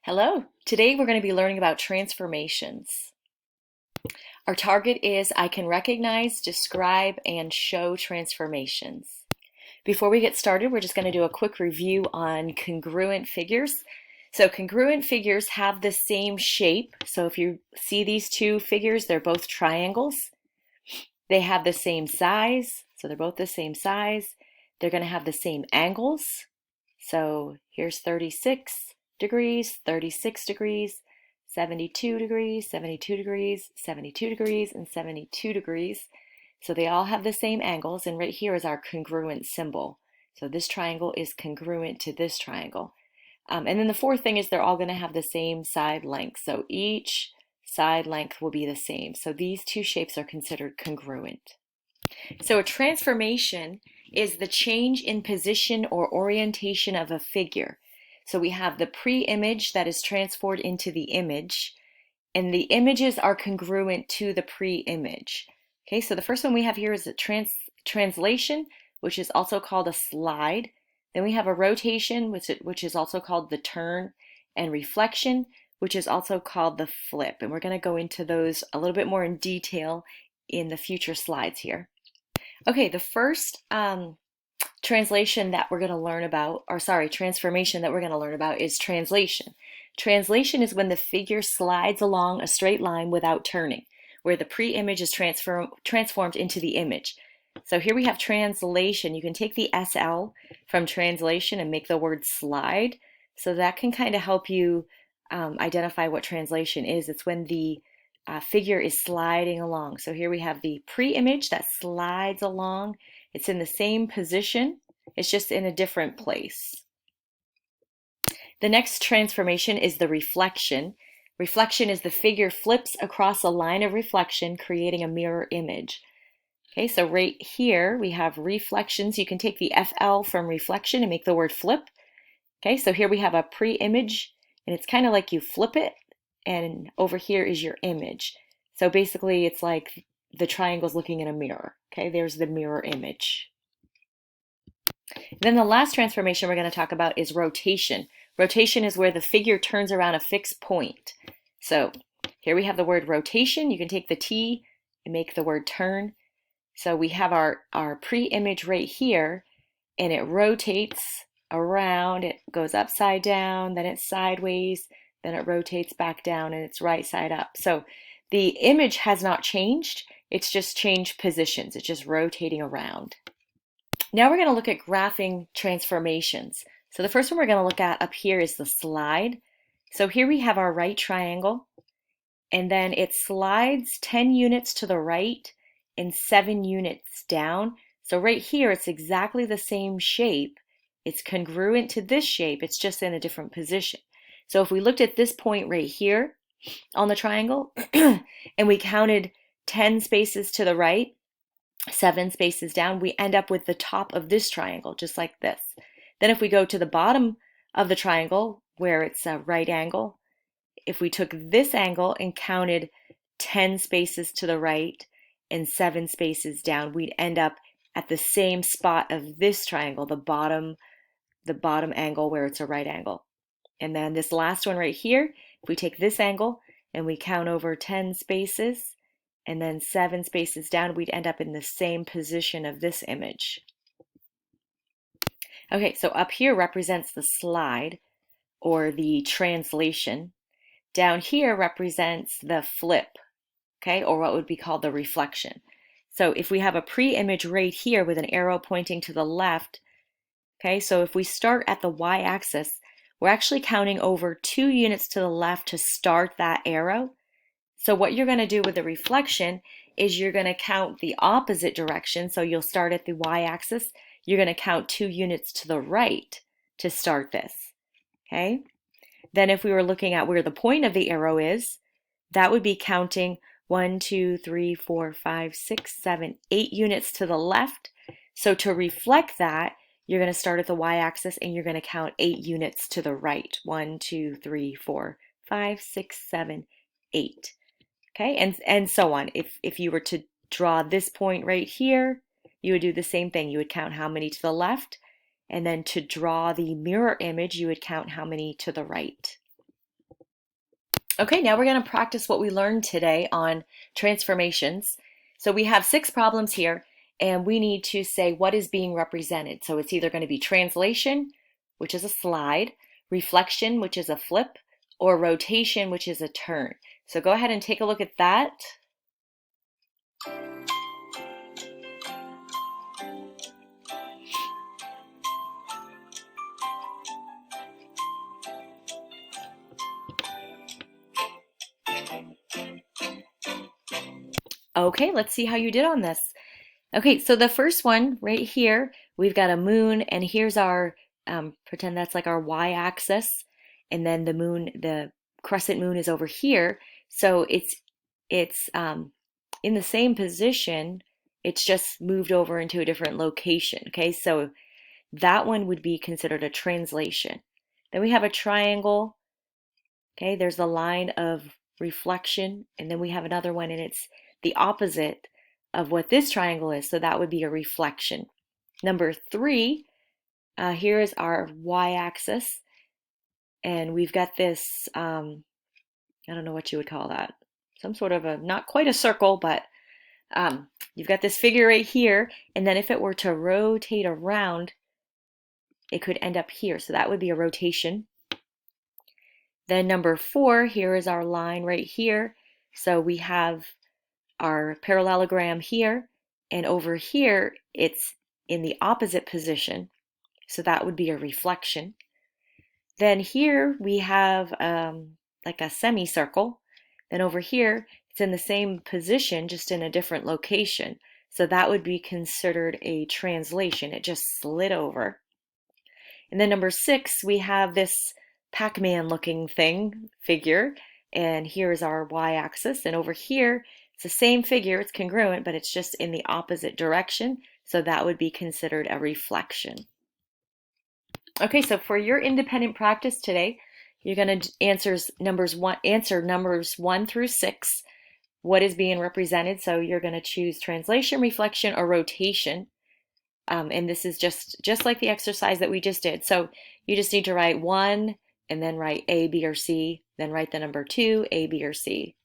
Hello, today we're going to be learning about transformations. Our target is I can recognize, describe, and show transformations. Before we get started, we're just going to do a quick review on congruent figures. So congruent figures have the same shape. So if you see these two figures, they're both triangles. They have the same size. So they're both the same size. They're going to have the same angles. So here's 36 degrees, 36 degrees, 72 degrees, 72 degrees, 72 degrees, and 72 degrees. So they all have the same angles, and right here is our congruent symbol. So this triangle is congruent to this triangle. And then the fourth thing is they're all going to have the same side length. So each side length will be the same. So these two shapes are considered congruent. So a transformation is the change in position or orientation of a figure. So we have the pre-image that is transformed into the image, and the images are congruent to the pre-image. Okay, so the first one we have here is a translation, which is also called a slide. Then we have a rotation, which is also called the turn, and reflection, which is also called the flip. And we're going to go into those a little bit more in detail in the future slides here. Okay, the first translation that we're going to learn about, or sorry, transformation that we're going to learn about is translation. Translation is when the figure slides along a straight line without turning, where the pre-image is transformed into the image. So here we have translation. You can take the SL from translation and make the word slide. So that can kind of help you identify what translation is. It's when the figure is sliding along. So here we have the pre-image that slides along. It's in the same position, it's just in a different place. The next transformation is the reflection. Reflection is the figure flips across a line of reflection, creating a mirror image. Okay, so right here we have reflections. You can take the FL from reflection and make the word flip. Okay, so here we have a pre-image, and it's kind of like you flip it, and over here is your image. So basically it's like the triangle's looking in a mirror. Okay, there's the mirror image. Then the last transformation we're going to talk about is rotation. Rotation is where the figure turns around a fixed point. So here we have the word rotation. You can take the T and make the word turn. So we have our pre-image right here, and it rotates around. It goes upside down, then it's sideways, then it rotates back down, and it's right side up. So the image has not changed. It's just changed positions. It's just rotating around. Now we're going to look at graphing transformations. So the first one we're going to look at up here is the slide. So here we have our right triangle, and then it slides 10 units to the right and 7 units down. So right here, it's exactly the same shape. It's congruent to this shape. It's just in a different position. So if we looked at this point right here on the triangle and we counted 10 spaces to the right, 7 spaces down, we end up with the top of this triangle, just like this. Then if we go to the bottom of the triangle where it's a right angle, if we took this angle and counted 10 spaces to the right and 7 spaces down, we'd end up at the same spot of this triangle, the bottom angle where it's a right angle. And then this last one right here, if we take this angle and we count over 10 spaces and then 7 spaces down, we'd end up in the same position of this image. Okay, so up here represents the slide or the translation. Down here represents the flip, okay, or what would be called the reflection. So if we have a pre-image right here with an arrow pointing to the left, okay, so if we start at the y-axis, we're actually counting over 2 units to the left to start that arrow. So what you're going to do with the reflection is you're going to count the opposite direction. So you'll start at the y-axis. You're going to count 2 units to the right to start this, okay? Then if we were looking at where the point of the arrow is, that would be counting 1, 2, 3, 4, 5, 6, 7, 8 units to the left. So to reflect that, you're going to start at the y-axis and you're going to count 8 units to the right. 1, 2, 3, 4, 5, 6, 7, 8. Okay, and so on. If you were to draw this point right here, you would do the same thing. You would count how many to the left, and then to draw the mirror image, you would count how many to the right. Okay, now we're going to practice what we learned today on transformations. So we have 6 problems here, and we need to say what is being represented. So it's either going to be translation, which is a slide, reflection, which is a flip, or rotation, which is a turn. So go ahead and take a look at that. Okay, let's see how you did on this. Okay, so the first one right here, we've got a moon, and here's our, pretend that's like our y-axis, and then the moon, the crescent moon is over here. So it's in the same position, it's just moved over into a different location. Okay, so that one would be considered a translation. Then we have a triangle. Okay, there's a line of reflection, and then we have another one, and it's the opposite of what this triangle is, so that would be a reflection. Number 3, here is our y-axis, and we've got this, I don't know what you would call that, some sort of a, not quite a circle, but you've got this figure right here, and then if it were to rotate around, it could end up here, so that would be a rotation. Then number 4, here is our line right here. So we have our parallelogram here, and over here it's in the opposite position. So that would be a reflection. Then here we have like a semicircle. Then over here it's in the same position, just in a different location. So that would be considered a translation. It just slid over. And then number 6, we have this Pac-Man looking figure, and here's our y-axis, and over here it's the same figure, it's congruent, but it's just in the opposite direction, so that would be considered a reflection. Okay, so for your independent practice today, you're going to answer numbers 1 through 6, what is being represented. So you're going to choose translation, reflection, or rotation. And this is just like the exercise that we just did. So you just need to write 1 and then write A, B, or C, then write the number 2, A, B, or C.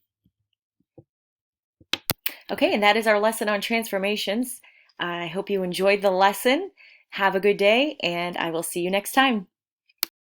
Okay, and that is our lesson on transformations. I hope you enjoyed the lesson. Have a good day, and I will see you next time.